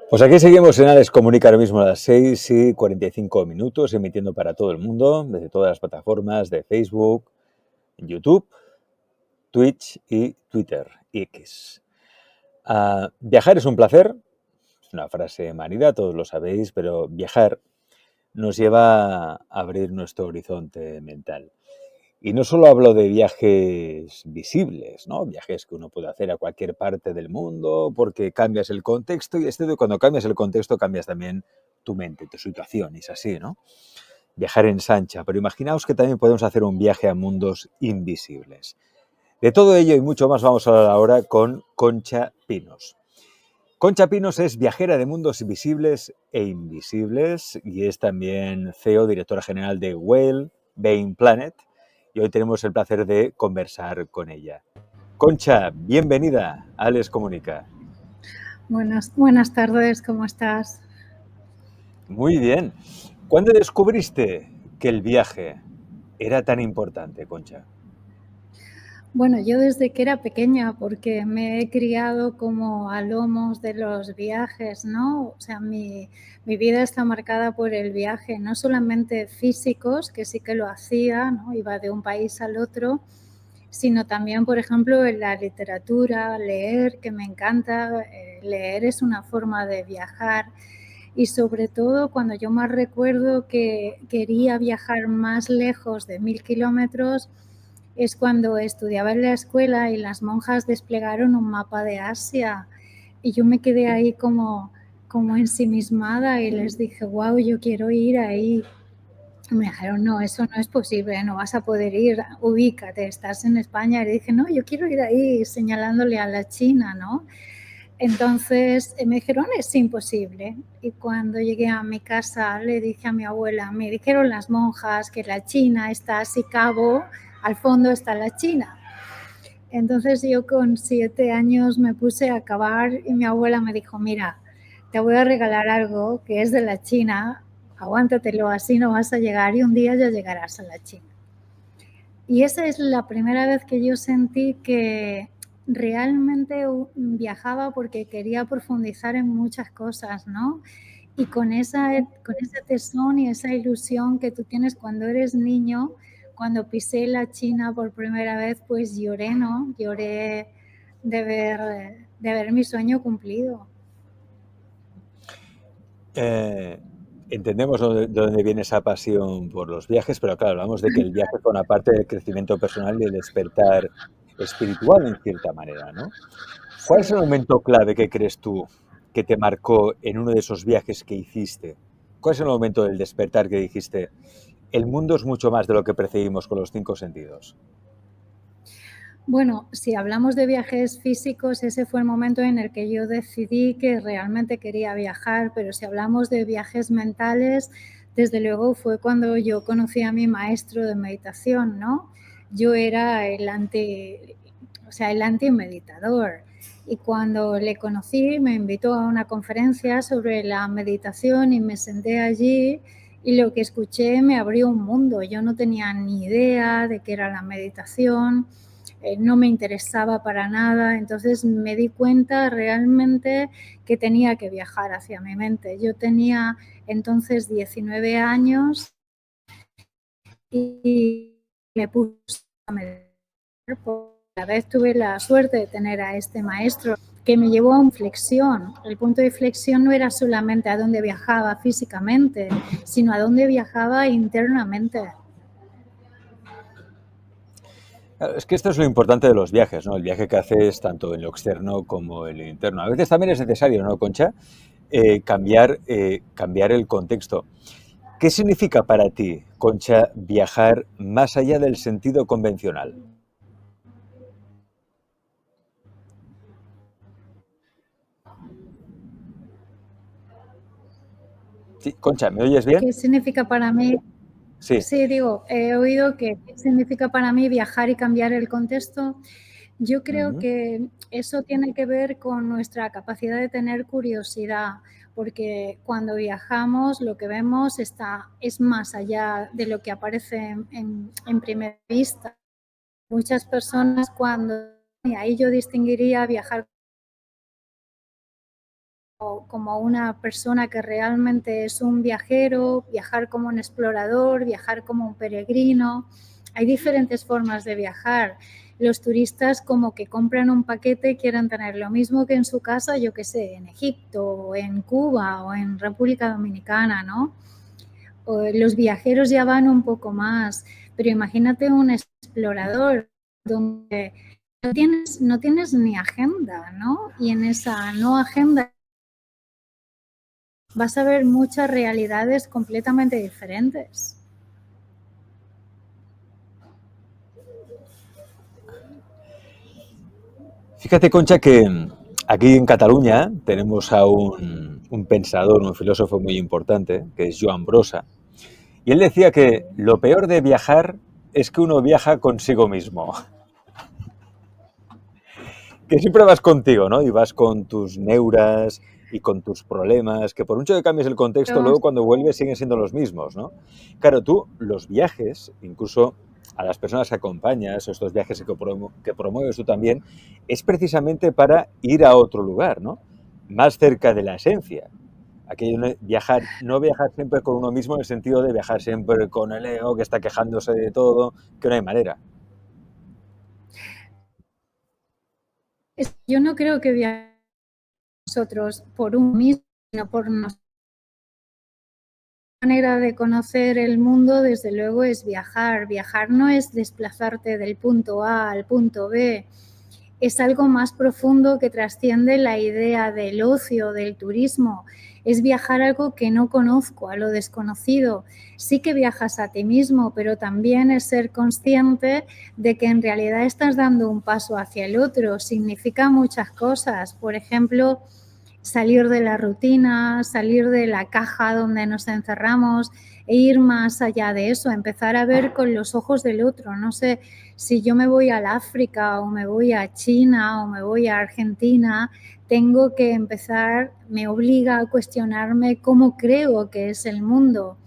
Pues aquí seguimos en Alex Comunica ahora mismo a las 6:45, emitiendo para todo el mundo, desde todas las plataformas de Facebook, YouTube, Twitch y Twitter, X. Viajar es un placer, es una frase manida, todos lo sabéis, pero viajar nos lleva a abrir nuestro horizonte mental. Y no solo hablo de viajes visibles, ¿no? Viajes que uno puede hacer a cualquier parte del mundo porque cambias el contexto y cuando cambias el contexto cambias también tu mente, tu situación, y es así, ¿no? Viajar ensancha, pero imaginaos que también podemos hacer un viaje a mundos invisibles. De todo ello y mucho más vamos a hablar ahora con Concha Pinos. Concha Pinos es viajera de mundos visibles e invisibles y es también CEO, directora general de Whale Bane Planet, y hoy tenemos el placer de conversar con ella. Concha, bienvenida a Alex Comunica. Buenas tardes, ¿cómo estás? Muy bien. ¿Cuándo descubriste que el viaje era tan importante, Concha? Bueno, yo desde que era pequeña, porque me he criado como a lomos de los viajes, ¿no? O sea, mi vida está marcada por el viaje, no solamente físicos, que sí que lo hacía, ¿no? Iba de un país al otro, sino también, por ejemplo, en la literatura, leer, que me encanta. Leer es una forma de viajar. Y sobre todo cuando yo más recuerdo que quería viajar más lejos de 1000 kilómetros, es cuando estudiaba en la escuela y las monjas desplegaron un mapa de Asia y yo me quedé ahí como ensimismada y les dije, wow, yo quiero ir ahí. Y me dijeron, no, eso no es posible, no vas a poder ir, ubícate, estás en España. Y le dije, no, yo quiero ir ahí, señalándole a la China, ¿no? Entonces me dijeron, es imposible. Y cuando llegué a mi casa le dije a mi abuela, me dijeron las monjas que la China está así cabo, al fondo está la China. Entonces yo con 7 años me puse a cavar y mi abuela me dijo, mira, te voy a regalar algo que es de la China, aguántatelo, así no vas a llegar y un día ya llegarás a la China. Y esa es la primera vez que yo sentí que realmente viajaba porque quería profundizar en muchas cosas, ¿no? Y con ese tesón y esa ilusión que tú tienes cuando eres niño, cuando pisé la China por primera vez, pues lloré, ¿no? Lloré de ver mi sueño cumplido. Eh, Entendemos de dónde viene esa pasión por los viajes, pero claro, hablamos de que el viaje forma parte del crecimiento personal y el despertar espiritual en cierta manera, ¿no? ¿Cuál es Sí. el momento clave que crees tú que te marcó en uno de esos viajes que hiciste? ¿Cuál es el momento del despertar que dijiste, el mundo es mucho más de lo que percibimos con los cinco sentidos? Bueno, si hablamos de viajes físicos, ese fue el momento en el que yo decidí que realmente quería viajar, pero si hablamos de viajes mentales, desde luego fue cuando yo conocí a mi maestro de meditación, ¿no? Yo era el anti-meditador. Y cuando le conocí, me invitó a una conferencia sobre la meditación y me senté allí y lo que escuché me abrió un mundo. Yo no tenía ni idea de qué era la meditación, no me interesaba para nada, entonces me di cuenta realmente que tenía que viajar hacia mi mente. Yo tenía entonces 19 años y me puse a meditar. Por la vez tuve la suerte de tener a este maestro que me llevó a una inflexión. El punto de inflexión no era solamente a dónde viajaba físicamente, sino a dónde viajaba internamente. Claro, es que esto es lo importante de los viajes, ¿no? El viaje que haces tanto en lo externo como en lo interno. A veces también es necesario, ¿no, Concha? Cambiar el contexto. ¿Qué significa para ti, Concha, viajar más allá del sentido convencional? Sí, Concha, ¿me oyes bien? ¿Qué significa para mí? Sí. Sí, digo, he oído que qué significa para mí viajar y cambiar el contexto. Yo creo Ujú. que eso tiene que ver con nuestra capacidad de tener curiosidad, porque cuando viajamos lo que vemos es más allá de lo que aparece en primera vista. Muchas personas cuando, y ahí yo distinguiría viajar como una persona que realmente es un viajero, viajar como un explorador, viajar como un peregrino. Hay diferentes formas de viajar. Los turistas como que compran un paquete y quieren tener lo mismo que en su casa, yo qué sé, en Egipto, o en Cuba o en República Dominicana, ¿no? O los viajeros ya van un poco más, pero imagínate un explorador donde no tienes ni agenda, ¿no? Y en esa no agenda vas a ver muchas realidades completamente diferentes. Fíjate, Concha, que aquí en Cataluña tenemos a un pensador, un filósofo muy importante, que es Joan Brossa, y él decía que lo peor de viajar es que uno viaja consigo mismo. Que siempre vas contigo, ¿no? Y vas con tus neuras y con tus problemas, que por mucho que cambies el contexto, Pero luego cuando vuelves siguen siendo los mismos, ¿no? Claro, tú, los viajes, incluso a las personas que acompañas, o estos viajes que promueves tú también, es precisamente para ir a otro lugar, ¿no? Más cerca de la esencia. Aquello viajar, no viajar siempre con uno mismo en el sentido de viajar siempre con el ego que está quejándose de todo, que no hay manera. yo no creo que viajemos nosotros por un mismo, sino por nuestra manera de conocer el mundo, desde luego, es viajar. Viajar no es desplazarte del punto A al punto B, es algo más profundo que trasciende la idea del ocio, del turismo. Es viajar a algo que no conozco, a lo desconocido. Sí que viajas a ti mismo, pero también es ser consciente de que en realidad estás dando un paso hacia el otro. Significa muchas cosas. Por ejemplo, salir de la rutina, salir de la caja donde nos encerramos e ir más allá de eso, empezar a ver con los ojos del otro. No sé si yo me voy al África o me voy a China o me voy a Argentina, tengo que empezar, me obliga a cuestionarme cómo creo que es el mundo,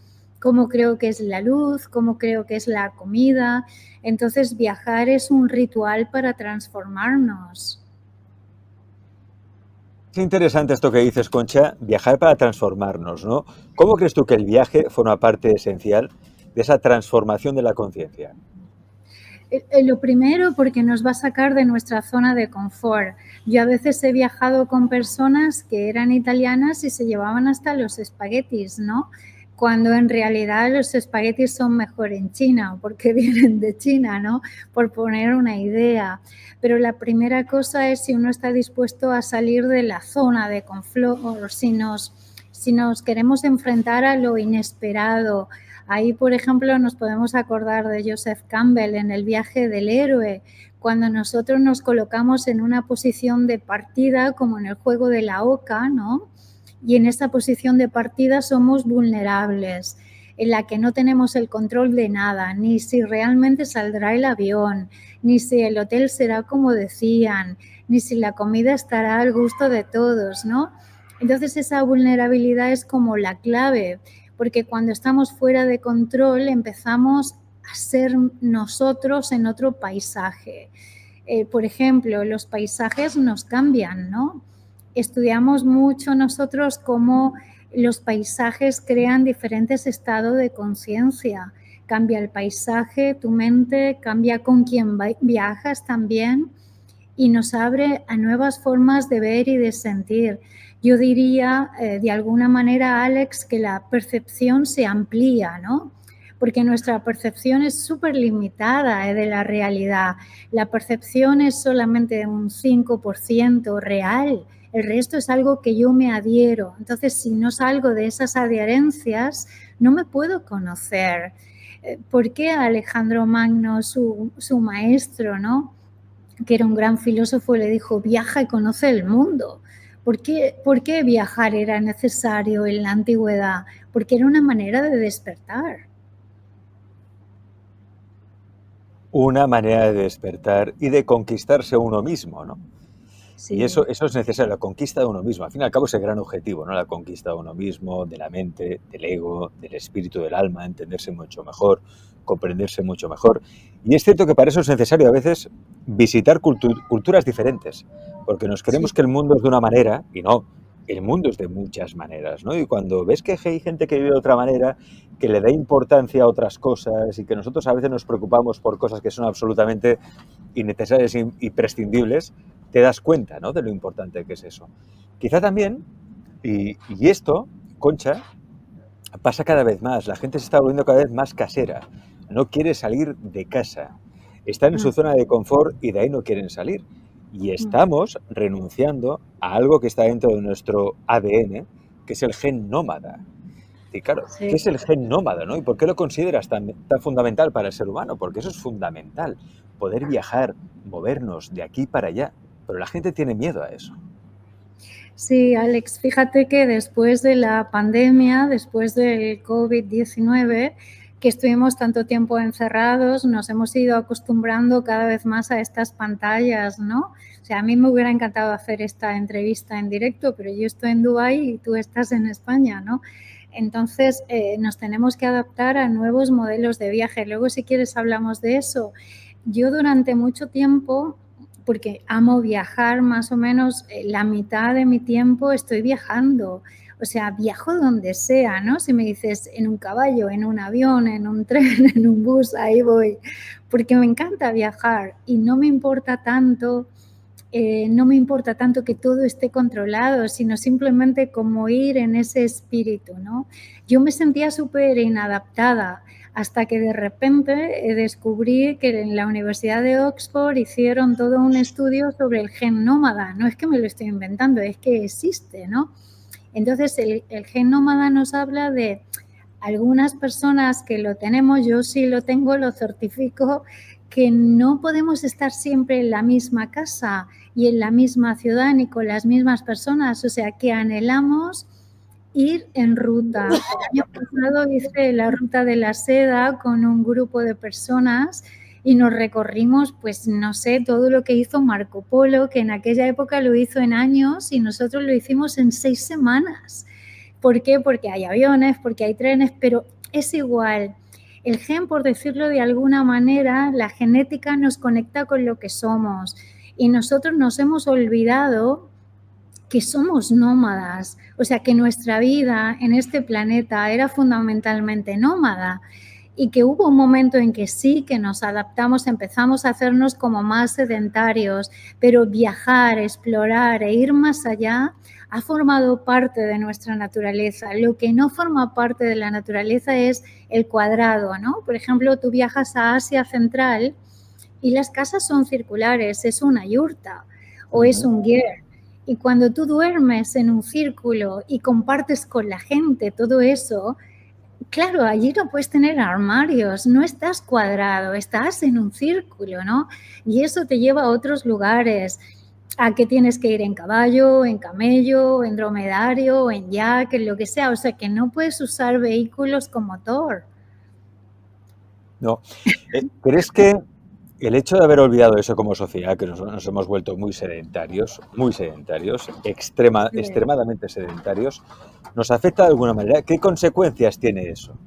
cómo creo que es la luz, cómo creo que es la comida. Entonces viajar es un ritual para transformarnos. Es interesante esto que dices, Concha, viajar para transformarnos, ¿no? ¿Cómo crees tú que el viaje forma parte esencial de esa transformación de la conciencia? Lo primero, porque nos va a sacar de nuestra zona de confort. Yo a veces he viajado con personas que eran italianas y se llevaban hasta los espaguetis, ¿no? Cuando en realidad los espaguetis son mejor en China, porque vienen de China, ¿no? Por poner una idea. Pero la primera cosa es si uno está dispuesto a salir de la zona de confort, si nos queremos enfrentar a lo inesperado. Ahí, por ejemplo, nos podemos acordar de Joseph Campbell en El viaje del héroe, cuando nosotros nos colocamos en una posición de partida, como en el juego de la oca, ¿no? Y en esa posición de partida somos vulnerables, en la que no tenemos el control de nada, ni si realmente saldrá el avión, ni si el hotel será como decían, ni si la comida estará al gusto de todos, ¿no? Entonces esa vulnerabilidad es como la clave, porque cuando estamos fuera de control empezamos a ser nosotros en otro paisaje. Por ejemplo, los paisajes nos cambian, ¿no? Estudiamos mucho nosotros cómo los paisajes crean diferentes estados de conciencia. Cambia el paisaje, tu mente, cambia con quién viajas también y nos abre a nuevas formas de ver y de sentir. Yo diría, de alguna manera, Alex, que la percepción se amplía, ¿no? Porque nuestra percepción es súper limitada de la realidad. La percepción es solamente un 5% real. El resto es algo que yo me adhiero. Entonces, si no salgo de esas adherencias, no me puedo conocer. ¿Por qué Alejandro Magno, su maestro, ¿no? que era un gran filósofo, le dijo, viaja y conoce el mundo? ¿Por qué viajar era necesario en la antigüedad? Porque era una manera de despertar. Una manera de despertar y de conquistarse a uno mismo, ¿no? Y Sí. eso es necesario, la conquista de uno mismo. Al fin y al cabo es el gran objetivo, ¿no? La conquista de uno mismo, de la mente, del ego, del espíritu, del alma, entenderse mucho mejor, comprenderse mucho mejor. Y es cierto que para eso es necesario a veces visitar culturas diferentes, porque nos Sí. creemos que el mundo es de una manera y no. el mundo es de muchas maneras, ¿no? Y cuando ves que hay gente que vive de otra manera, que le da importancia a otras cosas y que nosotros a veces nos preocupamos por cosas que son absolutamente innecesarias y prescindibles, te das cuenta, ¿no?, de lo importante que es eso. Quizá también, y esto, Concha, pasa cada vez más. La gente se está volviendo cada vez más casera. No quiere salir de casa. Están en su Mm, zona de confort y de ahí no quieren salir. Y mm. estamos renunciando a algo que está dentro de nuestro ADN, que es el gen nómada. Y claro, ¿qué Sí. es el gen nómada, no? ¿Y por qué lo consideras tan fundamental para el ser humano? Porque eso es fundamental, poder viajar, movernos de aquí para allá. Pero la gente tiene miedo a eso. Sí, Alex, fíjate que después de la pandemia, después del COVID-19, que estuvimos tanto tiempo encerrados, nos hemos ido acostumbrando cada vez más a estas pantallas, ¿no? O sea, a mí me hubiera encantado hacer esta entrevista en directo, pero yo estoy en Dubái y tú estás en España, ¿no? Entonces, nos tenemos que adaptar a nuevos modelos de viaje. Luego, si quieres, hablamos de eso. Yo durante mucho tiempo, porque amo viajar, más o menos la mitad de mi tiempo estoy viajando. O sea, viajo donde sea, ¿no? Si me dices en un caballo, en un avión, en un tren, en un bus, ahí voy. Porque me encanta viajar y no me importa tanto, no me importa tanto que todo esté controlado, sino simplemente como ir en ese espíritu, ¿no? Yo me sentía súper inadaptada hasta que de repente descubrí que en la Universidad de Oxford hicieron todo un estudio sobre el gen nómada. No es que me lo estoy inventando, es que existe, ¿no? Entonces, el gen nómada nos habla de algunas personas que lo tenemos, yo sí lo tengo, lo certifico, que no podemos estar siempre en la misma casa y en la misma ciudad ni con las mismas personas, o sea, que anhelamos ir en ruta. El año pasado hice la ruta de la seda con un grupo de personas y nos recorrimos, pues no sé, todo lo que hizo Marco Polo, que en aquella época lo hizo en años y nosotros lo hicimos en 6 semanas. ¿Por qué? Porque hay aviones, porque hay trenes, pero es igual. El gen, por decirlo de alguna manera, la genética nos conecta con lo que somos y nosotros nos hemos olvidado que somos nómadas, o sea, que nuestra vida en este planeta era fundamentalmente nómada y que hubo un momento en que sí, que nos adaptamos, empezamos a hacernos como más sedentarios, pero viajar, explorar e ir más allá ha formado parte de nuestra naturaleza. Lo que no forma parte de la naturaleza es el cuadrado, ¿no? Por ejemplo, tú viajas a Asia Central y las casas son circulares, es una yurta o es un ger. Y cuando tú duermes en un círculo y compartes con la gente todo eso, claro, allí no puedes tener armarios, no estás cuadrado, estás en un círculo, ¿no? Y eso te lleva a otros lugares, a que tienes que ir en caballo, en camello, en dromedario, en yak, en lo que sea, o sea que no puedes usar vehículos con motor. No. ¿Crees que el hecho de haber olvidado eso como sociedad, que nos hemos vuelto muy sedentarios, extremadamente sedentarios, nos afecta de alguna manera? ¿Qué consecuencias tiene eso?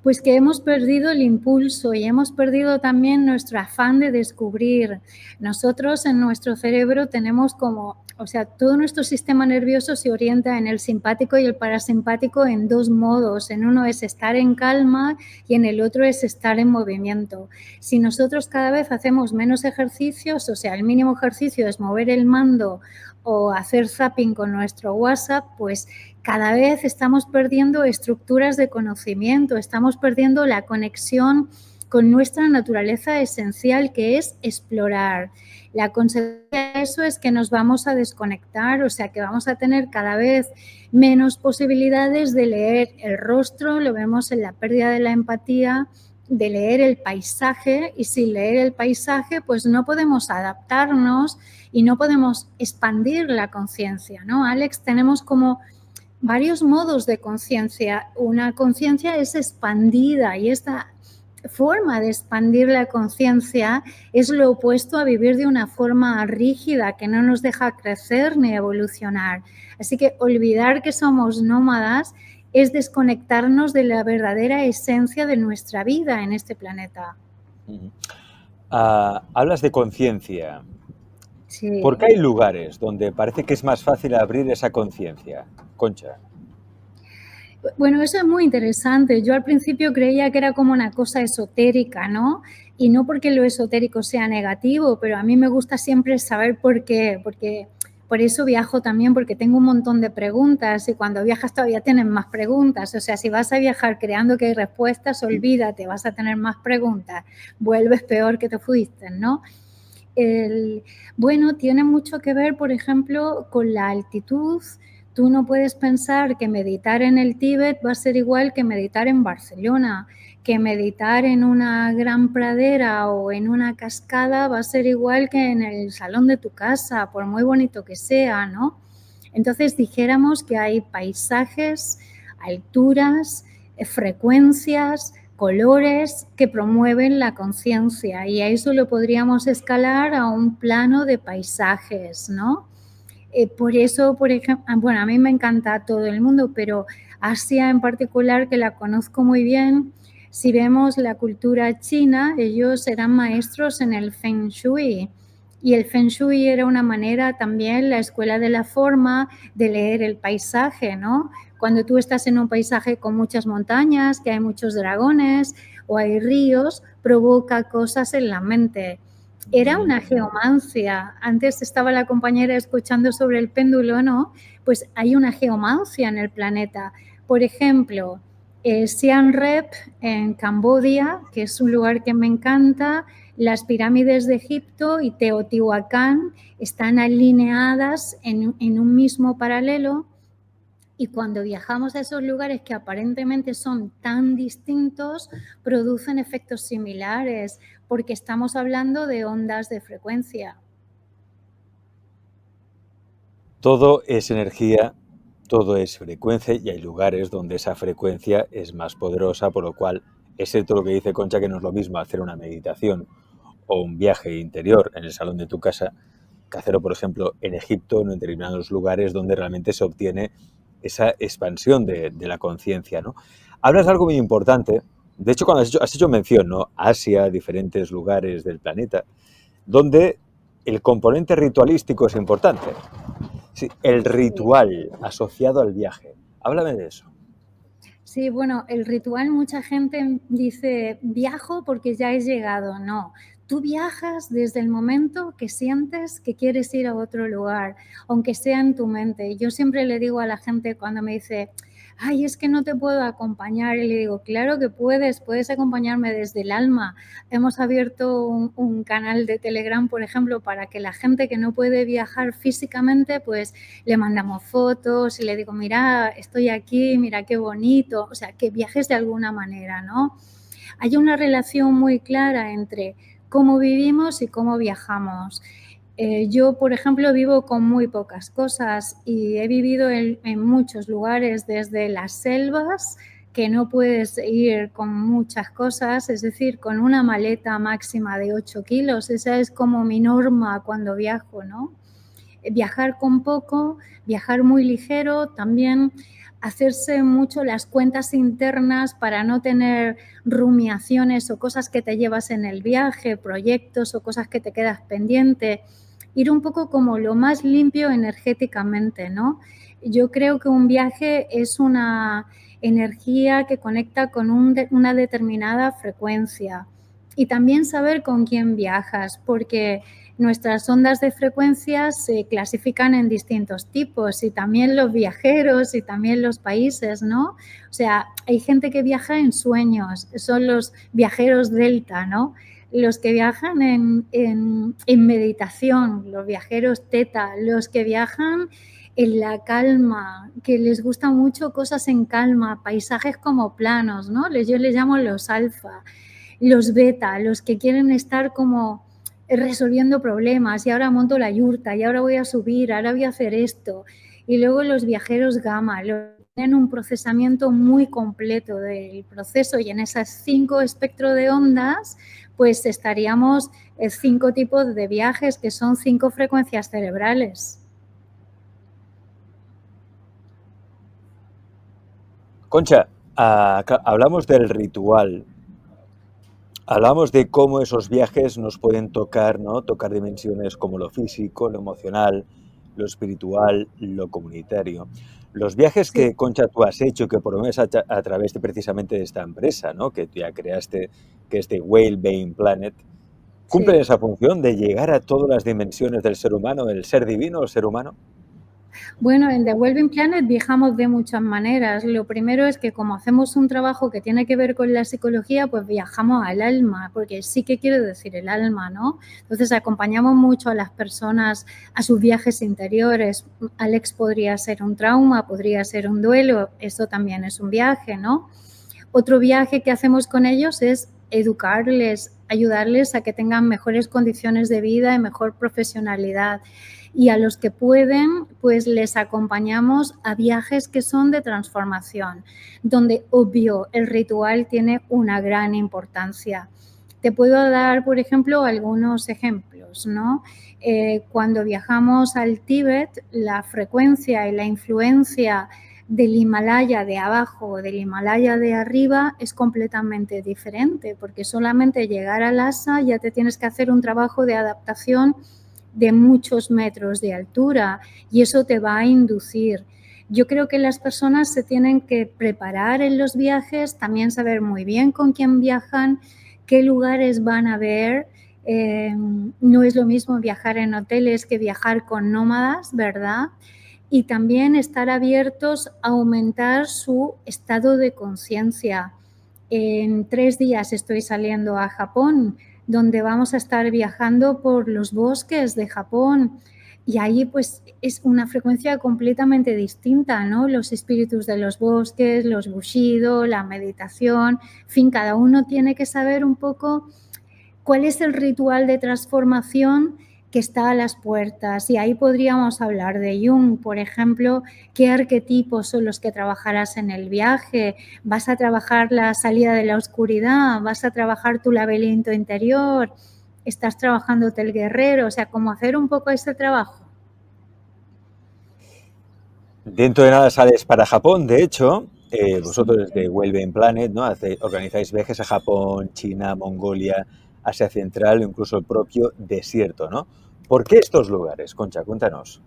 Pues que hemos perdido el impulso y hemos perdido también nuestro afán de descubrir. Nosotros en nuestro cerebro tenemos como, o sea, todo nuestro sistema nervioso se orienta en el simpático y el parasimpático en dos modos. En uno es estar en calma y en el otro es estar en movimiento. Si nosotros cada vez hacemos menos ejercicios, o sea, el mínimo ejercicio es mover el mando o hacer zapping con nuestro WhatsApp, pues cada vez estamos perdiendo estructuras de conocimiento, estamos perdiendo la conexión con nuestra naturaleza esencial, que es explorar. La consecuencia de eso es que nos vamos a desconectar, o sea que vamos a tener cada vez menos posibilidades de leer el rostro, lo vemos en la pérdida de la empatía, de leer el paisaje, y sin leer el paisaje pues no podemos adaptarnos y no podemos expandir la conciencia, ¿no? Alex, tenemos como varios modos de conciencia. Una conciencia es expandida y esta forma de expandir la conciencia es lo opuesto a vivir de una forma rígida que no nos deja crecer ni evolucionar. Así que olvidar que somos nómadas es desconectarnos de la verdadera esencia de nuestra vida en este planeta. Hablas de conciencia. ¿Por qué Sí. hay lugares donde parece que es más fácil abrir esa conciencia? Concha. Bueno, eso es muy interesante. Yo al principio creía que era como una cosa esotérica, ¿no? Y no porque lo esotérico sea negativo, pero a mí me gusta siempre saber por qué, porque por eso viajo también, porque tengo un montón de preguntas y cuando viajas todavía tienes más preguntas. O sea, si vas a viajar creando que hay respuestas, olvídate, vas a tener más preguntas, vuelves peor que te fuiste, ¿no? El, bueno, tiene mucho que ver, por ejemplo, con la altitud. Tú no puedes pensar que meditar en el Tíbet va a ser igual que meditar en Barcelona, que meditar en una gran pradera o en una cascada va a ser igual que en el salón de tu casa, por muy bonito que sea, ¿no? Entonces dijéramos que hay paisajes, alturas, frecuencias, colores que promueven la conciencia y a eso lo podríamos escalar a un plano de paisajes, ¿no? Por eso, por ejemplo, bueno, a mí me encanta todo el mundo, pero Asia en particular, que la conozco muy bien, si vemos la cultura china, ellos eran maestros en el Feng Shui. Y el Feng Shui era una manera también, la escuela de la forma, de leer el paisaje, ¿no? Cuando tú estás en un paisaje con muchas montañas, que hay muchos dragones o hay ríos, provoca cosas en la mente. Era una geomancia. Antes estaba la compañera escuchando sobre el péndulo, ¿no? Pues hay una geomancia en el planeta. Por ejemplo, Siem Reap en Camboya, que es un lugar que me encanta, las pirámides de Egipto y Teotihuacán están alineadas en un mismo paralelo. Y cuando viajamos a esos lugares que aparentemente son tan distintos, producen efectos similares, porque estamos hablando de ondas de frecuencia. Todo es energía, todo es frecuencia y hay lugares donde esa frecuencia es más poderosa, por lo cual es cierto lo que dice Concha, que no es lo mismo hacer una meditación o un viaje interior en el salón de tu casa que hacerlo, por ejemplo, en Egipto, en determinados lugares donde realmente se obtiene esa expansión de la conciencia, ¿no? Hablas de algo muy importante. De hecho, cuando has hecho mención, ¿no? Asia, diferentes lugares del planeta, donde el componente ritualístico es importante. Sí, el Sí. ritual asociado al viaje. Háblame de eso. Sí, bueno, el ritual, mucha gente dice, viajo porque ya he llegado. No, tú viajas desde el momento que sientes que quieres ir a otro lugar, aunque sea en tu mente. Yo siempre le digo a la gente cuando me dice, ay, es que no te puedo acompañar, y le digo, claro que puedes acompañarme desde el alma. Hemos abierto un canal de Telegram, por ejemplo, para que la gente que no puede viajar físicamente, pues le mandamos fotos y le digo, mira, estoy aquí, mira qué bonito, o sea, que viajes de alguna manera, ¿no? Hay una relación muy clara entre cómo vivimos y cómo viajamos. Yo, por ejemplo, vivo con muy pocas cosas y he vivido en muchos lugares, desde las selvas, que no puedes ir con muchas cosas, es decir, con una maleta máxima de 8 kilos. Esa es como mi norma cuando viajo, ¿no? Viajar con poco, viajar muy ligero, también hacerse mucho las cuentas internas para no tener rumiaciones o cosas que te llevas en el viaje, proyectos o cosas que te quedas pendiente. Ir un poco como lo más limpio energéticamente, ¿no? Yo creo que un viaje es una energía que conecta con una determinada frecuencia. Y también saber con quién viajas, porque nuestras ondas de frecuencia se clasifican en distintos tipos y también los viajeros y también los países, ¿no? O sea, hay gente que viaja en sueños, son los viajeros delta, ¿no? Los que viajan en meditación, los viajeros teta, los que viajan en la calma, que les gustan mucho cosas en calma, paisajes como planos, ¿no? Yo les llamo los alfa, los beta, los que quieren estar como resolviendo problemas y ahora monto la yurta y ahora voy a subir, ahora voy a hacer esto. Y luego los viajeros gamma, tienen un procesamiento muy completo del proceso y en esas 5 espectros de ondas pues estaríamos en 5 tipos de viajes que son 5 frecuencias cerebrales. Concha, hablamos del ritual Hablamos de cómo esos viajes nos pueden tocar, ¿no? Tocar dimensiones como lo físico, lo emocional, lo espiritual, lo comunitario. Los viajes Sí, que, Concha, tú has hecho, que por lo menos a través de precisamente de esta empresa, ¿no? Que tú ya creaste, que es de Whale Planet, cumplen sí. esa función de llegar a todas las dimensiones del ser humano, el ser divino, el ser humano. Bueno, en The Wellbeing Planet viajamos de muchas maneras. Lo primero es que como hacemos un trabajo que tiene que ver con la psicología, pues viajamos al alma, porque sí que quiere decir el alma, ¿no? Entonces acompañamos mucho a las personas a sus viajes interiores. Alex podría ser un trauma, podría ser un duelo, eso también es un viaje, ¿no? Otro viaje que hacemos con ellos es educarles, ayudarles a que tengan mejores condiciones de vida y mejor profesionalidad. Y a los que pueden, pues les acompañamos a viajes que son de transformación, donde obvio el ritual tiene una gran importancia. Te puedo dar, por ejemplo, algunos ejemplos, ¿no? Cuando viajamos al Tíbet, la frecuencia y la influencia del Himalaya de abajo o del Himalaya de arriba es completamente diferente, porque solamente llegar a Lhasa ya te tienes que hacer un trabajo de adaptación de muchos metros de altura y eso te va a inducir. Yo creo que las personas se tienen que preparar en los viajes, también saber muy bien con quién viajan, qué lugares van a ver. No es lo mismo viajar en hoteles que viajar con nómadas, ¿verdad? Y también estar abiertos a aumentar su estado de conciencia. En 3 días estoy saliendo a Japón, donde vamos a estar viajando por los bosques de Japón. Y ahí pues es una frecuencia completamente distinta, ¿no? Los espíritus de los bosques, los bushido, la meditación, en fin, cada uno tiene que saber un poco cuál es el ritual de transformación que está a las puertas. Y ahí podríamos hablar de Jung, por ejemplo, qué arquetipos son los que trabajarás en el viaje. ¿Vas a trabajar la salida de la oscuridad? ¿Vas a trabajar tu laberinto interior? ¿Estás trabajándote el guerrero? O sea, cómo hacer un poco ese trabajo. Dentro de nada sales para Japón, de hecho, Sí. vosotros desde Wellbeing Planet, ¿no? Organizáis viajes a Japón, China, Mongolia, Asia Central o incluso el propio desierto, ¿no? ¿Por qué estos lugares, Concha? Cuéntanos.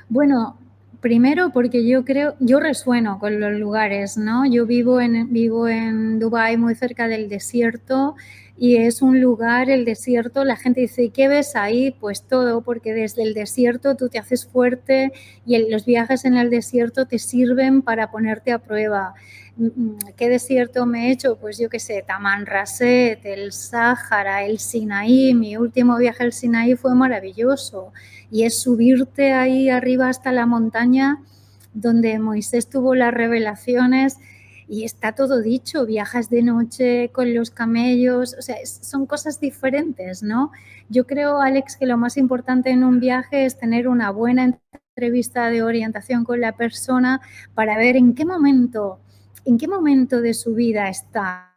Bueno, primero porque yo resueno con los lugares, ¿no? Yo vivo en Dubái, muy cerca del desierto, y es un lugar, el desierto, la gente dice, ¿y qué ves ahí? Pues todo, porque desde el desierto tú te haces fuerte y los viajes en el desierto te sirven para ponerte a prueba. ¿Qué desierto me he hecho? Pues yo qué sé, Tamanrasset, el Sáhara, el Sinaí. Mi último viaje al Sinaí fue maravilloso y es subirte ahí arriba hasta la montaña donde Moisés tuvo las revelaciones y está todo dicho, viajas de noche con los camellos, o sea, son cosas diferentes, ¿no? Yo creo, Alex, que lo más importante en un viaje es tener una buena entrevista de orientación con la persona para ver en qué momento de su vida está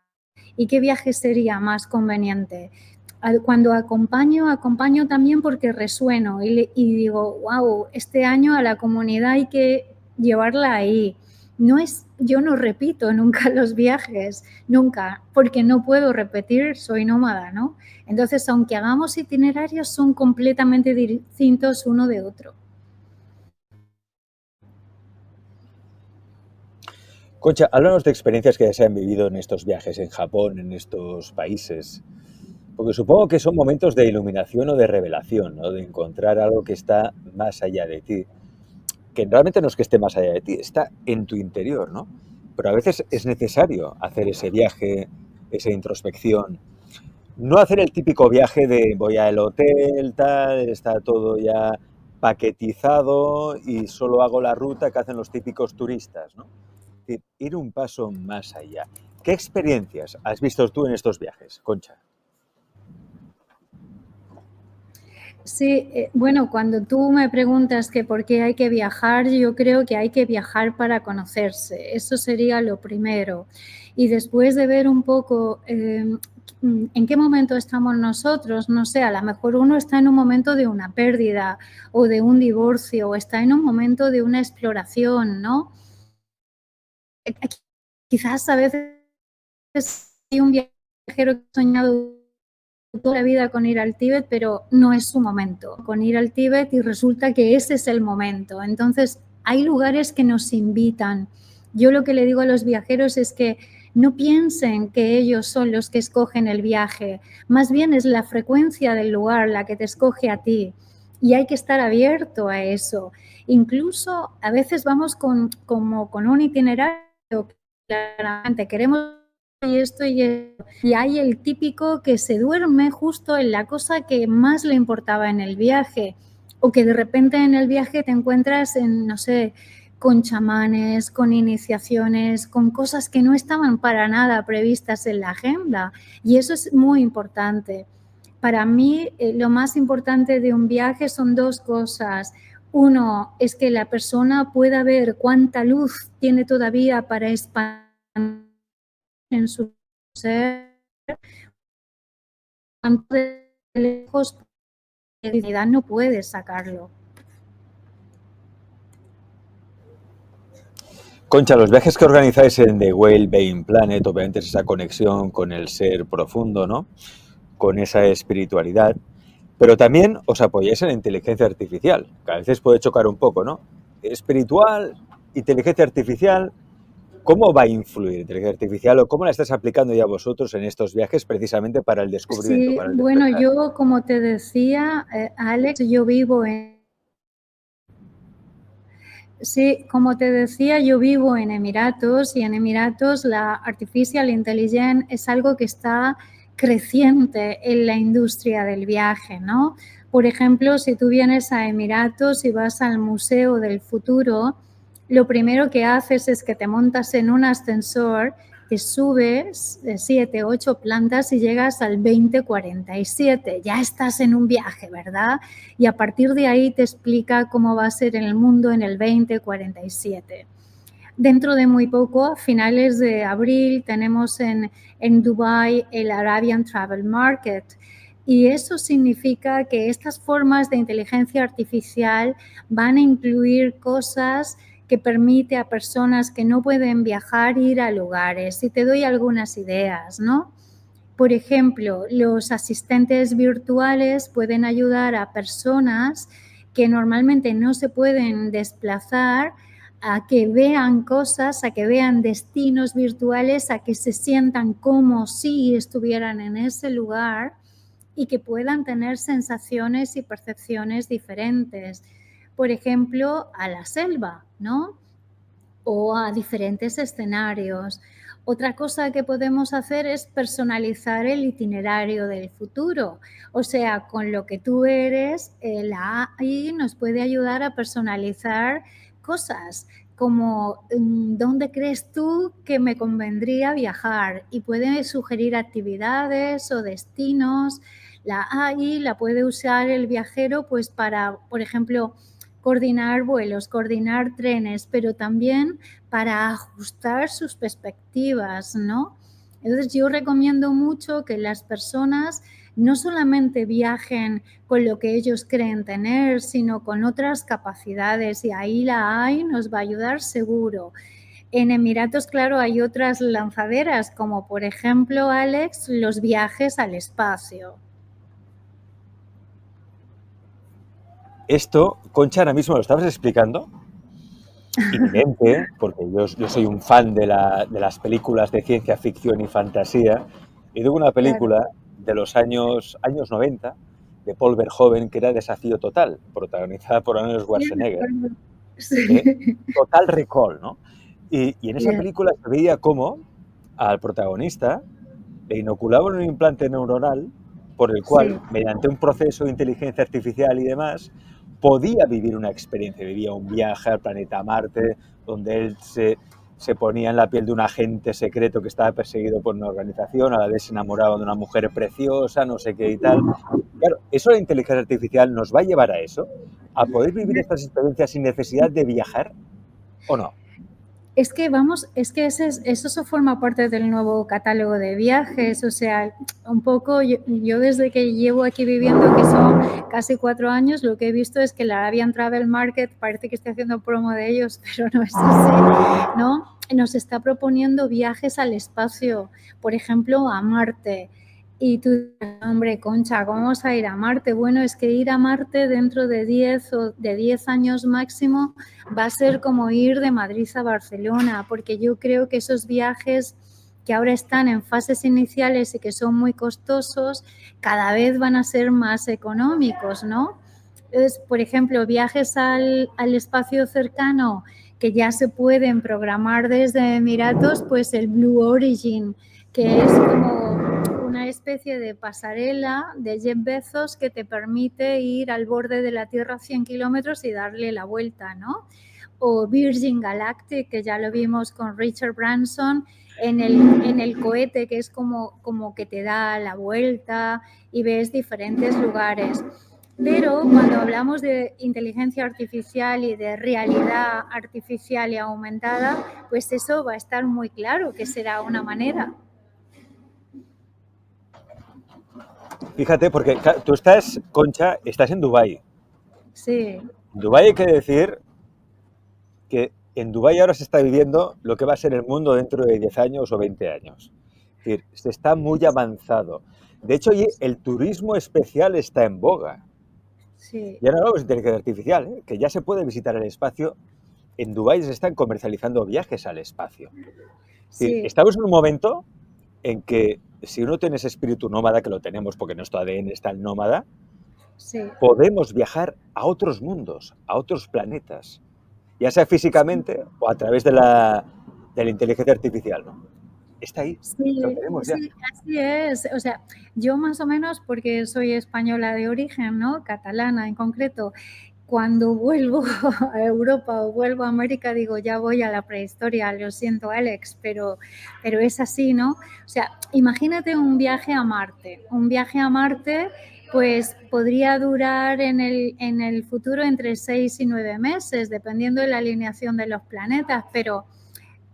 y qué viaje sería más conveniente. Cuando acompaño también porque resueno y digo, wow, este año a la comunidad hay que llevarla ahí. Yo no repito nunca los viajes, nunca, porque no puedo repetir, soy nómada, ¿no? Entonces, aunque hagamos itinerarios, son completamente distintos uno de otro. Concha, háblanos de experiencias que se han vivido en estos viajes en Japón, en estos países. Porque supongo que son momentos de iluminación o de revelación, ¿no? De encontrar algo que está más allá de ti. Que realmente no es que esté más allá de ti, está en tu interior, ¿no? Pero a veces es necesario hacer ese viaje, esa introspección. No hacer el típico viaje de voy al hotel, tal, está todo ya paquetizado y solo hago la ruta que hacen los típicos turistas, ¿no? Es decir, ir un paso más allá. ¿Qué experiencias has visto tú en estos viajes, Concha? Sí, bueno, cuando tú me preguntas que por qué hay que viajar, yo creo que hay que viajar para conocerse. Eso sería lo primero. Y después de ver un poco en qué momento estamos nosotros, no sé, a lo mejor uno está en un momento de una pérdida o de un divorcio o está en un momento de una exploración, ¿no? Quizás a veces hay un viaje viajero que ha soñado toda la vida con ir al Tíbet, pero no es su momento con ir al Tíbet y resulta que ese es el momento. Entonces, hay lugares que nos invitan. Yo lo que le digo a los viajeros es que no piensen que ellos son los que escogen el viaje, más bien es la frecuencia del lugar la que te escoge a ti y hay que estar abierto a eso. Incluso a veces vamos como con un itinerario, claramente queremos y esto y hay el típico que se duerme justo en la cosa que más le importaba en el viaje o que de repente en el viaje te encuentras en, no sé, con chamanes, con iniciaciones, con cosas que no estaban para nada previstas en la agenda y eso es muy importante. Para mí lo más importante de un viaje son dos cosas. Uno es que la persona pueda ver cuánta luz tiene todavía para expandir en su ser, cuánto de lejos la divinidad no puede sacarlo. Concha, los viajes que organizáis en The Whale Bane Planet, obviamente es esa conexión con el ser profundo, ¿no? Con esa espiritualidad, pero también os apoyáis en la inteligencia artificial, que a veces puede chocar un poco, ¿no? Espiritual, inteligencia artificial, ¿cómo va a influir inteligencia artificial o cómo la estáis aplicando ya vosotros en estos viajes precisamente para el descubrimiento, Sí, para el bueno, despertar? yo como te decía, Alex, yo vivo en... Sí, como te decía, yo vivo en Emiratos y en Emiratos la artificial intelligence es algo que está creciente en la industria del viaje, ¿no? Por ejemplo, si tú vienes a Emiratos y vas al Museo del Futuro, lo primero que haces es que te montas en un ascensor, que subes de 7, 8 plantas y llegas al 2047. Ya estás en un viaje, ¿verdad? Y a partir de ahí te explica cómo va a ser el mundo en el 2047. Dentro de muy poco, a finales de abril, tenemos en Dubái el Arabian Travel Market. Y eso significa que estas formas de inteligencia artificial van a incluir cosas que permite a personas que no pueden viajar ir a lugares. Y te doy algunas ideas, ¿no? Por ejemplo, los asistentes virtuales pueden ayudar a personas que normalmente no se pueden desplazar a que vean cosas, a que vean destinos virtuales, a que se sientan como si estuvieran en ese lugar y que puedan tener sensaciones y percepciones diferentes. Por ejemplo, a la selva, ¿no? O a diferentes escenarios. Otra cosa que podemos hacer es personalizar el itinerario del futuro. O sea, con lo que tú eres, la AI nos puede ayudar a personalizar cosas como dónde crees tú que me convendría viajar y puede sugerir actividades o destinos. La AI la puede usar el viajero pues para, por ejemplo, coordinar vuelos, coordinar trenes, pero también para ajustar sus perspectivas, ¿no? Entonces yo recomiendo mucho que las personas no solamente viajen con lo que ellos creen tener, sino con otras capacidades y ahí la AI nos va a ayudar seguro. En Emiratos, claro, hay otras lanzaderas, como por ejemplo, Alex, los viajes al espacio. Esto, Concha, ahora mismo lo estabas explicando, y mi mente, porque yo soy un fan de las películas de ciencia ficción y fantasía, y de una Claro. película de los años 90 de Paul Verhoeven que era Desafío Total, protagonizada por Arnold Sí, de Schwarzenegger. acuerdo. Sí. Total Recall, ¿no? Y en esa Yeah. película se veía cómo al protagonista le inoculaban un implante neuronal por el cual, Sí. mediante un proceso de inteligencia artificial y demás, podía vivir una experiencia, vivía un viaje al planeta Marte, donde él se ponía en la piel de un agente secreto que estaba perseguido por una organización, a la vez se enamoraba de una mujer preciosa, no sé qué y tal. Claro, eso la inteligencia artificial nos va a llevar a eso, a poder vivir estas experiencias sin necesidad de viajar, ¿o no? Es que vamos, es que eso forma parte del nuevo catálogo de viajes, o sea, un poco yo desde que llevo aquí viviendo, que son casi 4 años, lo que he visto es que la Arabian Travel Market, parece que estoy haciendo promo de ellos, pero no es así, ¿no? Nos está proponiendo viajes al espacio, por ejemplo, a Marte. Y tú dices, hombre, Concha, ¿cómo vamos a ir a Marte? Bueno, es que ir a Marte dentro de 10 o de 10 años máximo va a ser como ir de Madrid a Barcelona, porque yo creo que esos viajes que ahora están en fases iniciales y que son muy costosos, cada vez van a ser más económicos, ¿no? Entonces, por ejemplo, viajes al espacio cercano que ya se pueden programar desde Emiratos, pues el Blue Origin, que es como una especie de pasarela de Jeff Bezos que te permite ir al borde de la Tierra 100 kilómetros y darle la vuelta, ¿no? O Virgin Galactic, que ya lo vimos con Richard Branson en el cohete, que es como que te da la vuelta y ves diferentes lugares. Pero cuando hablamos de inteligencia artificial y de realidad artificial y aumentada, pues eso va a estar muy claro que será una manera. Fíjate, porque tú estás, Concha, estás en Dubái. Sí. En Dubái hay que decir que en Dubái ahora se está viviendo lo que va a ser el mundo dentro de 10 años o 20 años. Es decir, se está muy avanzado. De hecho, el turismo especial está en boga. Sí. Ya no hablamos de inteligencia artificial, ¿eh? Que ya se puede visitar el espacio. En Dubái se están comercializando viajes al espacio. Es decir, Sí. estamos en un momento en que si uno tiene ese espíritu nómada, que lo tenemos porque nuestro ADN está en nómada, Sí. podemos viajar a otros mundos, a otros planetas, ya sea físicamente o a través de la inteligencia artificial, ¿no? Está ahí, lo Sí, tenemos ya. sí, así es. O sea, yo más o menos, porque soy española de origen, ¿no? Catalana en concreto, cuando vuelvo a Europa o vuelvo a América, digo, ya voy a la prehistoria, lo siento, Alex, pero es así, ¿no? O sea, imagínate un viaje a Marte. Un viaje a Marte, pues podría durar en el futuro entre 6 y 9 meses, dependiendo de la alineación de los planetas, pero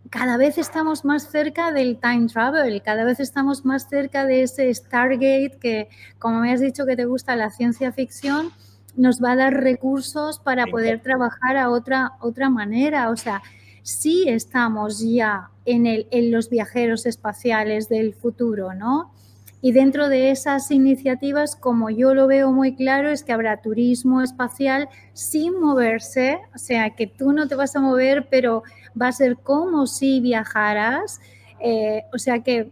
cada vez estamos más cerca del time travel, cada vez estamos más cerca de ese Stargate que, como me has dicho que te gusta la ciencia ficción, nos va a dar recursos para poder trabajar a otra manera. O sea, sí estamos ya en los viajeros espaciales del futuro, ¿no? Y dentro de esas iniciativas, como yo lo veo muy claro, es que habrá turismo espacial sin moverse, o sea, que tú no te vas a mover, pero va a ser como si viajaras, o sea que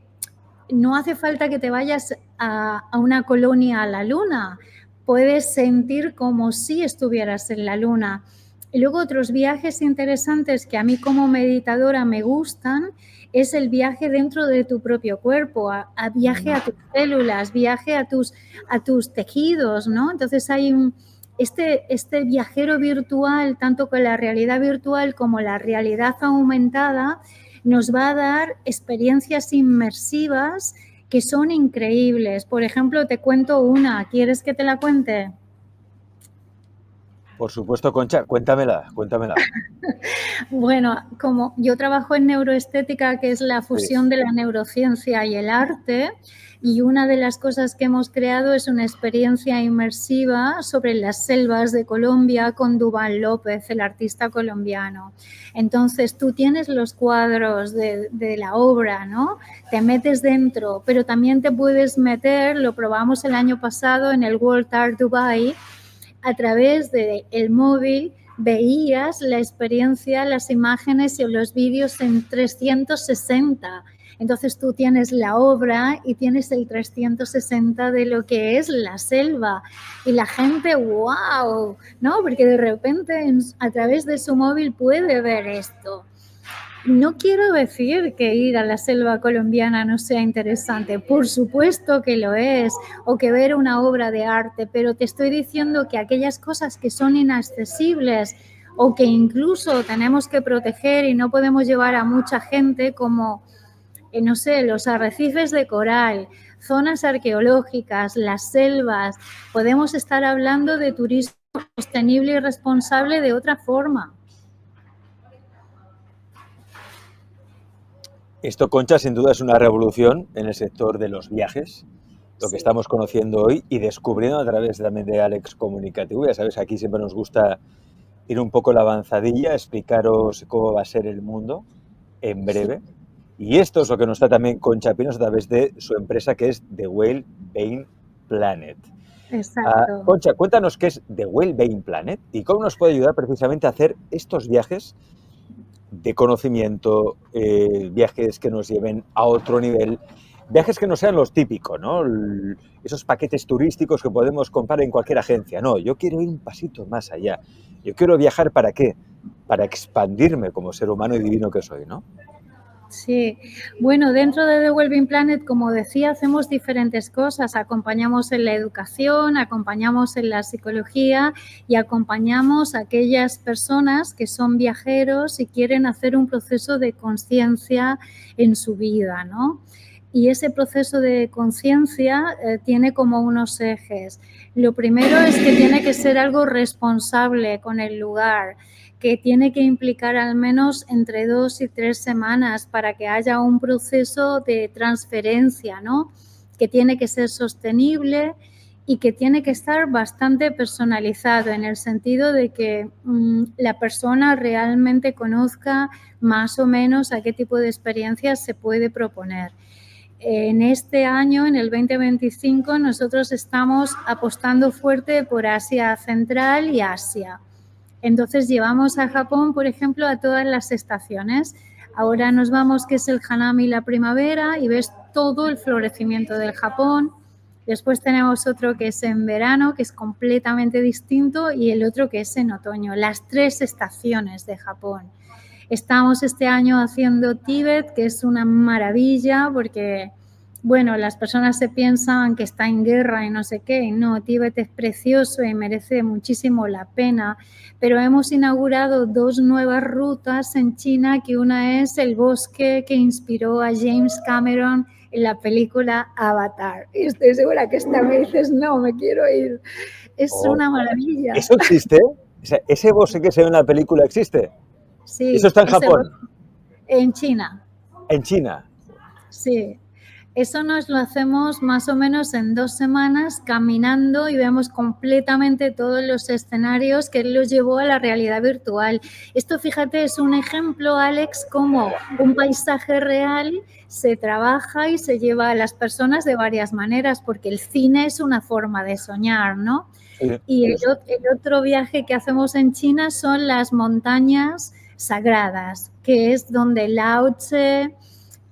no hace falta que te vayas a una colonia a la luna, puedes sentir como si estuvieras en la luna. Y luego otros viajes interesantes que a mí como meditadora me gustan es el viaje dentro de tu propio cuerpo, a viaje a tus células, viaje a tus tejidos, ¿no? Entonces hay este viajero virtual, tanto con la realidad virtual como la realidad aumentada, nos va a dar experiencias inmersivas que son increíbles. Por ejemplo, te cuento una. ¿Quieres que te la cuente? Por supuesto, Concha, cuéntamela, cuéntamela. Bueno, como yo trabajo en neuroestética, que es la Sí. fusión de la neurociencia y el arte, y una de las cosas que hemos creado es una experiencia inmersiva sobre las selvas de Colombia con Duván López, el artista colombiano. Entonces tú tienes los cuadros de la obra, ¿no? Te metes dentro, pero también te puedes meter, lo probamos el año pasado en el World Art Dubai, a través del móvil veías la experiencia, las imágenes y los vídeos en 360. Entonces tú tienes la obra y tienes el 360 de lo que es la selva. Y la gente, wow, ¿no? Porque de repente a través de su móvil puede ver esto. No quiero decir que ir a la selva colombiana no sea interesante, por supuesto que lo es, o que ver una obra de arte, pero te estoy diciendo que aquellas cosas que son inaccesibles o que incluso tenemos que proteger y no podemos llevar a mucha gente como, no sé, los arrecifes de coral, zonas arqueológicas, las selvas, podemos estar hablando de turismo sostenible y responsable de otra forma. Esto, Concha, sin duda es una revolución en el sector de los viajes, lo que Sí, estamos conociendo hoy y descubriendo a través también de Alex Comunicativo. Ya sabes, aquí siempre nos gusta ir un poco la avanzadilla, explicaros cómo va a ser el mundo en sí, breve. Y esto es lo que nos está también Concha Pinos a través de su empresa, que es The Whale Bane Planet. exacto. Concha, cuéntanos qué es The Whale Bane Planet y cómo nos puede ayudar precisamente a hacer estos viajes de conocimiento, viajes que nos lleven a otro nivel, viajes que no sean los típicos, ¿no? Esos paquetes turísticos que podemos comprar en cualquier agencia. No, yo quiero ir un pasito más allá. Yo quiero viajar ¿para qué? Para expandirme como ser humano y divino que soy, ¿no? Sí, bueno, dentro de The Wellbeing Planet, como decía, hacemos diferentes cosas. Acompañamos en la educación, acompañamos en la psicología y acompañamos a aquellas personas que son viajeros y quieren hacer un proceso de conciencia en su vida, ¿no? Y ese proceso de conciencia tiene como unos ejes. Lo primero es que tiene que ser algo responsable con el lugar, que tiene que implicar al menos entre 2 y 3 semanas para que haya un proceso de transferencia, ¿no? Que tiene que ser sostenible y que tiene que estar bastante personalizado en el sentido de que la persona realmente conozca más o menos a qué tipo de experiencias se puede proponer. En este año, en el 2025, nosotros estamos apostando fuerte por Asia Central y Asia. Entonces llevamos a Japón, por ejemplo, a todas las estaciones. Ahora nos vamos, que es el Hanami, la primavera, y ves todo el florecimiento del Japón. Después tenemos otro que es en verano, que es completamente distinto, y el otro que es en otoño. Las 3 estaciones de Japón. Estamos este año haciendo Tíbet, que es una maravilla porque, bueno, las personas se piensan que está en guerra y no sé qué. Y no, Tíbet es precioso y merece muchísimo la pena. Pero hemos inaugurado 2 nuevas rutas en China, que una es el bosque que inspiró a James Cameron en la película Avatar. Y estoy segura que esta me dices, no, me quiero ir. Es Oh, una maravilla. ¿eso existe? O sea, ¿ese bosque que se ve en la película existe? ¿Eso Sí, está en ese Japón? en China. ¿En China? Sí, eso nos lo hacemos más o menos en 2 semanas caminando y vemos completamente todos los escenarios que él los llevó a la realidad virtual. Esto, fíjate, es un ejemplo, Alex, cómo un paisaje real se trabaja y se lleva a las personas de varias maneras, porque el cine es una forma de soñar, ¿no? Sí, Y sí, sí. el otro viaje que hacemos en China son las montañas sagradas, que es donde Lao Tse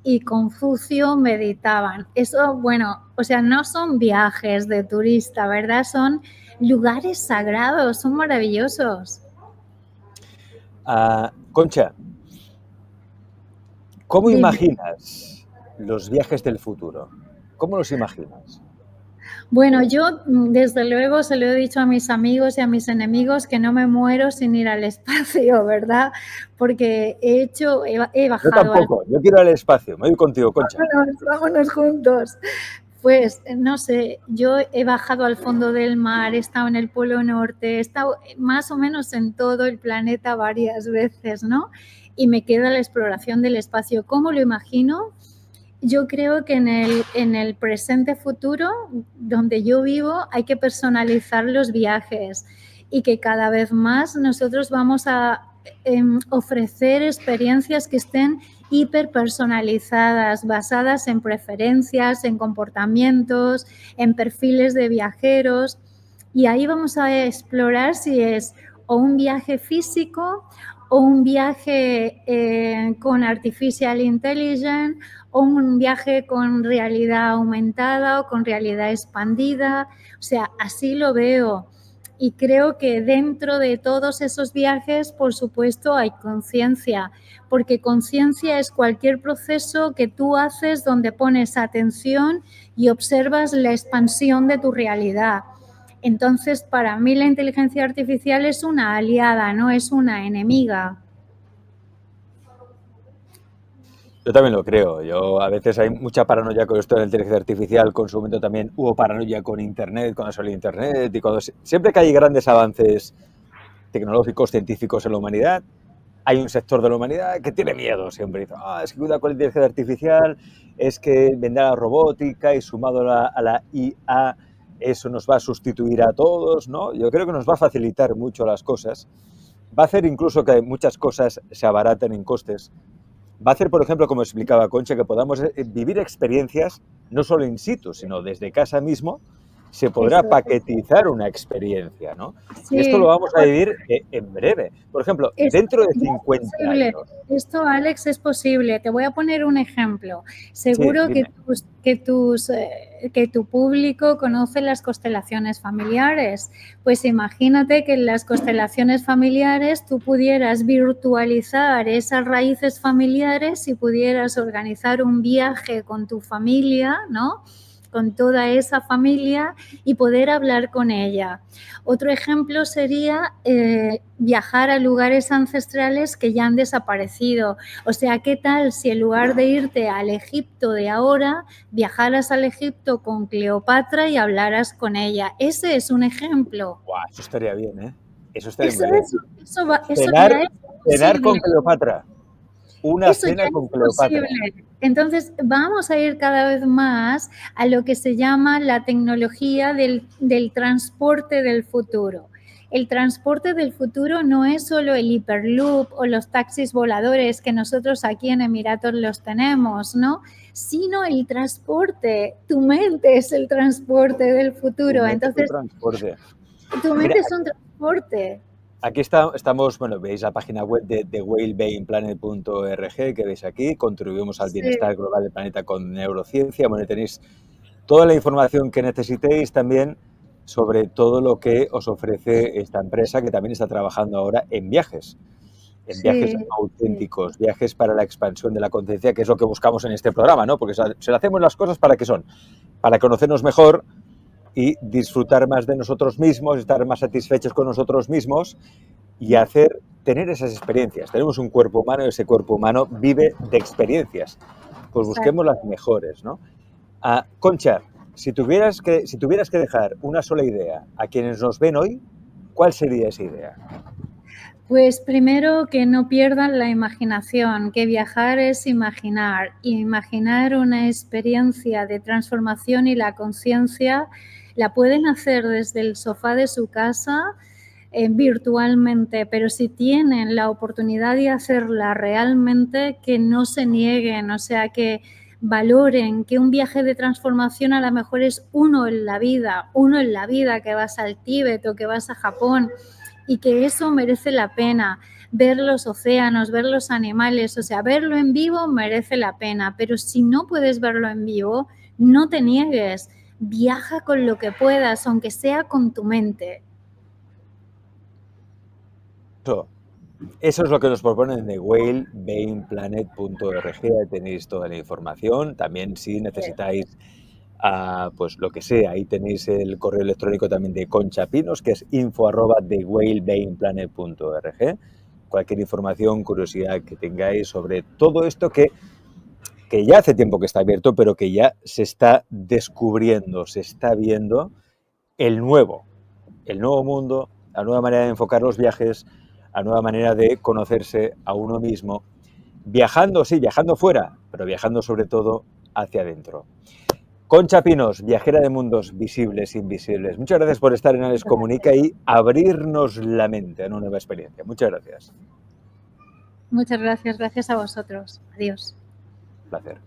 y Confucio meditaban. Eso, bueno, o sea, no son viajes de turista, ¿verdad? Son lugares sagrados, son maravillosos. Concha, ¿cómo Dime. imaginas los viajes del futuro? ¿Cómo los imaginas? Bueno, yo desde luego se lo he dicho a mis amigos y a mis enemigos que no me muero sin ir al espacio, ¿verdad? Porque he Yo bajado al... tampoco, yo quiero ir al espacio, me voy contigo, Concha. Vámonos juntos. Pues no sé, yo he bajado al fondo del mar, he estado en el Polo Norte, he estado más o menos en todo el planeta varias veces, ¿no? Y me queda la exploración del espacio. ¿Cómo lo imagino? Yo creo que en el presente futuro, donde yo vivo, hay que personalizar los viajes y que cada vez más nosotros vamos a ofrecer experiencias que estén hiperpersonalizadas, basadas en preferencias, en comportamientos, en perfiles de viajeros. Y ahí vamos a explorar si es o un viaje físico o un viaje con artificial intelligence o un viaje con realidad aumentada o con realidad expandida. O sea, así lo veo. Y creo que dentro de todos esos viajes, por supuesto, hay conciencia, porque conciencia es cualquier proceso que tú haces donde pones atención y observas la expansión de tu realidad. Entonces, para mí la inteligencia artificial es una aliada, no es una enemiga. Yo también lo creo. Yo a veces hay mucha paranoia con esto de la inteligencia artificial. Con su momento también hubo paranoia con Internet, cuando salió Internet y cuando siempre que hay grandes avances tecnológicos, científicos en la humanidad, hay un sector de la humanidad que tiene miedo siempre. Dice, es que cuidado con la inteligencia artificial, es que vendrá la robótica y sumado a la IA, eso nos va a sustituir a todos, ¿no? Yo creo que nos va a facilitar mucho las cosas. Va a hacer incluso que muchas cosas se abaraten en costes. Va a hacer, por ejemplo, como explicaba Concha, que podamos vivir experiencias no solo in situ, sino desde casa mismo, se podrá Eso es. paquetizar una experiencia, ¿no? Y esto lo Sí, vamos a vivir en breve. Por ejemplo, esto dentro de ya es 50 posible. años. Esto, Alex, es posible. Te voy a poner un ejemplo. Sí, Seguro dime. que tu público conoce las constelaciones familiares. Pues imagínate que en las constelaciones familiares tú pudieras virtualizar esas raíces familiares y pudieras organizar un viaje con tu familia, ¿no? Con toda esa familia y poder hablar con ella. Otro ejemplo sería viajar a lugares ancestrales que ya han desaparecido. O sea, ¿qué tal si en lugar de irte al Egipto de ahora, viajaras al Egipto con Cleopatra y hablaras con ella? Ese es un ejemplo. Buah, eso estaría bien, ¿eh? Eso estaría Eso, muy bien. eso, eso Cenar, ya es cenar posible. con Cleopatra. Una Eso ya cena es con Cleopatra. posible. Entonces, vamos a ir cada vez más a lo que se llama la tecnología del transporte del futuro. El transporte del futuro no es solo el Hyperloop o los taxis voladores que nosotros aquí en Emiratos los tenemos, ¿no? Sino el transporte. Tu mente es el transporte del Tu futuro. mente con Entonces, transporte. tu Mira, mente es un transporte. aquí estamos, bueno, veis la página web de whalebaneplanet.org que veis aquí, contribuimos al Sí, bienestar global del planeta con neurociencia. Bueno, tenéis toda la información que necesitéis también sobre todo lo que os ofrece esta empresa que también está trabajando ahora en viajes sí, sí. auténticos, viajes para la expansión de la conciencia, que es lo que buscamos en este programa, ¿no? Porque se lo hacemos las cosas para qué son, para conocernos mejor y disfrutar más de nosotros mismos, estar más satisfechos con nosotros mismos y tener esas experiencias. Tenemos un cuerpo humano y ese cuerpo humano vive de experiencias. Pues busquemos Exacto. las mejores, ¿no? Concha, si tuvieras que dejar una sola idea a quienes nos ven hoy, ¿cuál sería esa idea? Pues primero que no pierdan la imaginación, que viajar es imaginar, y imaginar una experiencia de transformación y la conciencia la pueden hacer desde el sofá de su casa virtualmente, pero si tienen la oportunidad de hacerla realmente, que no se nieguen, o sea, que valoren que un viaje de transformación a lo mejor es uno en la vida que vas al Tíbet o que vas a Japón y que eso merece la pena. Ver los océanos, ver los animales, o sea, verlo en vivo merece la pena, pero si no puedes verlo en vivo, no te niegues, viaja con lo que puedas, aunque sea con tu mente. Eso, eso es lo que nos proponen de whalebaneplanet.org. Ahí tenéis toda la información. También si necesitáis pues lo que sea, ahí tenéis el correo electrónico también de Concha Pinos, que es info@thewhalebaneplanet.org. Cualquier información, curiosidad que tengáis sobre todo esto que ya hace tiempo que está abierto, pero que ya se está descubriendo, se está viendo el nuevo, el nuevo mundo, la nueva manera de enfocar los viajes, la nueva manera de conocerse a uno mismo, viajando, sí, viajando fuera, pero viajando sobre todo hacia adentro. Concha Pinos, viajera de mundos visibles e invisibles. Muchas gracias por estar en Alex Comunica y abrirnos la mente a una nueva experiencia. Muchas gracias. Muchas gracias, gracias a vosotros. Adiós. Un placer.